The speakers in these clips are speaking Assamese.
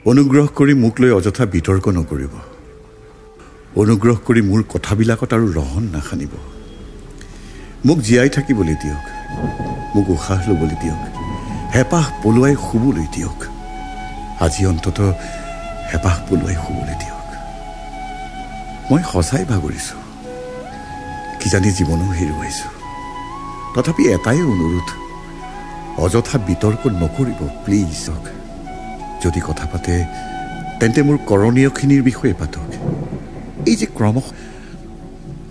অনুগ্ৰহ কৰি মোক লৈ অযথা বিতৰ্ক নকৰিব। অনুগ্ৰহ কৰি মোৰ কথাবিলাকত আৰু ৰহন নাখানিব। মোক জীয়াই থাকিবলৈ দিয়ক, মোক উশাহ ল'বলৈ দিয়ক, হেঁপাহ পলুৱাই শুবলৈ দিয়ক। আজি অন্তত হেঁপাহ পলুৱাই শুবলৈ দিয়ক। মই সঁচাই ভাগৰিছোঁ, কিজানি জীৱনো হেৰুৱাইছোঁ। তথাপি এটাই অনুৰোধ, অযথা বিতৰ্ক নকৰিব প্লিজ। যদি কথা পাতে তেন্তে মোৰ কৰণীয়খিনিৰ বিষয়ে পাতক। এই যে ক্ৰম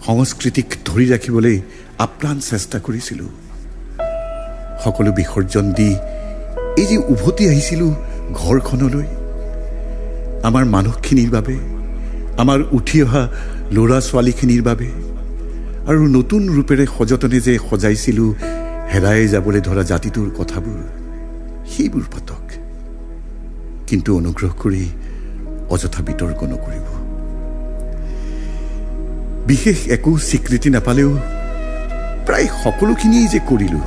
সংস্কৃতিক ধৰি ৰাখিবলৈ আপ্ৰাণ চেষ্টা কৰিছিলোঁ, সকলো বিসৰ্জন দি এই যে উভতি আহিছিলোঁ ঘৰখনলৈ, আমাৰ মানুহখিনিৰ বাবে, আমাৰ উঠি অহা ল'ৰা ছোৱালীখিনিৰ বাবে, আৰু নতুন ৰূপেৰে সযতনে যে সজাইছিলোঁ হেৰাই যাবলৈ ধৰা জাতিটোৰ কথাবোৰ, সেইবোৰ পাতক। কিন্তু অনুগ্ৰহ কৰি অযথা বিতৰ্ক নকৰিব। বিশেষ একো স্বীকৃতি নাপালেও প্ৰায় সকলোখিনিয়েই যে কৰিলোঁ।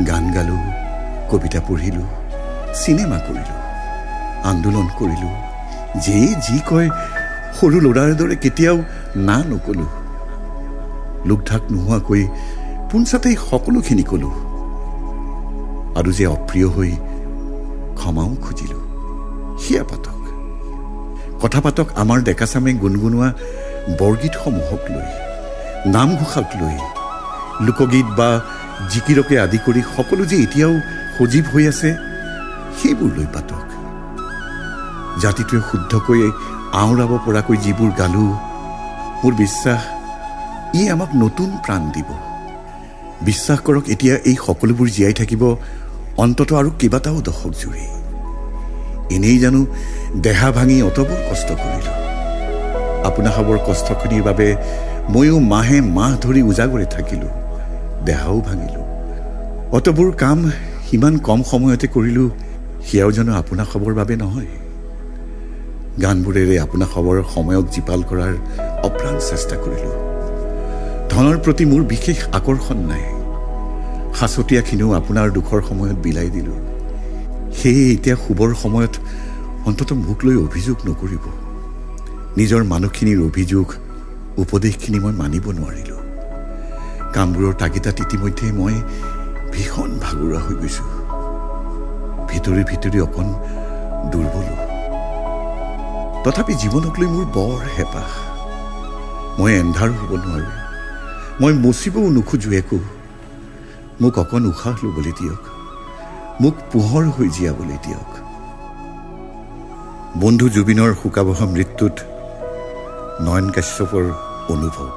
গান গালোঁ, কবিতা পঢ়িলোঁ, চিনেমা কৰিলোঁ, আন্দোলন কৰিলোঁ, যিয়ে যি কয় সৰু ল'ৰাৰ দৰে কেতিয়াও না নকলোঁ। লোকঢাক নোহোৱাকৈ পোনচাতেই সকলোখিনি ক'লোঁ, আৰু যে অপ্ৰিয় হৈ ক্ষমাও খুজিলোঁ। সেয়া পাতক। কথা পাতক আমাৰ ডেকাচামে গুণগুণোৱা বৰগীতসমূহক লৈ, নামঘোষাক লৈ, লোকগীত বা জিকিৰকে আদি কৰি সকলো যে এতিয়াও সজীৱ হৈ আছে, সেইবোৰ লৈ পাতক। জাতিটোৱে শুদ্ধকৈ আওৰাব পৰাকৈ যিবোৰ গালোঁ, মোৰ বিশ্বাস ই আমাক নতুন প্ৰাণ দিব। বিশ্বাস কৰক, এতিয়া এই সকলোবোৰ জীয়াই থাকিব অন্ততঃ আৰু কেইবাটাও দশক জুৰি। এনেই জানো দেহা ভাঙি অতবোৰ কষ্ট কৰিলোঁ। আপোনাসৱৰ কষ্টখিনিৰ বাবে ময়ো মাহে মাহ ধৰি উজাগৰে থাকিলোঁ, দেহাও ভাঙিলোঁ। অতবোৰ কাম সিমান কম সময়তে কৰিলোঁ, সেয়াও জানো আপোনাসৱৰ বাবে নহয়। গানবোৰেৰে আপোনাসৱৰ সময়ক জীপাল কৰাৰ অপ্ৰাণ চেষ্টা কৰিলোঁ। ধনৰ প্ৰতি মোৰ বিশেষ আকৰ্ষণ নাই। সাঁচতীয়াখিনিও আপোনাৰ দুখৰ সময়ত বিলাই দিলোঁ। সেয়ে এতিয়া শুবৰ সময়ত অন্ততঃ মোক লৈ অভিযোগ নকৰিব। নিজৰ মানুহখিনিৰ অভিযোগ উপদেশখিনি মই মানিব নোৱাৰিলোঁ। কামবোৰৰ তাগিদাত ইতিমধ্যে মই ভীষণ ভাগৰুৱা হৈ গৈছোঁ। ভিতৰি ভিতৰি অকণ দুৰ্বলো। তথাপি জীৱনক লৈ মোৰ বৰ হেঁপাহ। মই এন্ধাৰ হ'ব নোৱাৰোঁ, মই মচিবও নোখোজোঁ একো। মোক অকণ উশাহ ল'বলৈ দিয়ক, মোক পোহৰ হৈ জীয়াবলৈ দিয়ক। বন্ধু জুবিনৰ শোকাবহা মৃত্যুত নয়ন কাশ্যপৰ অনুভৱ।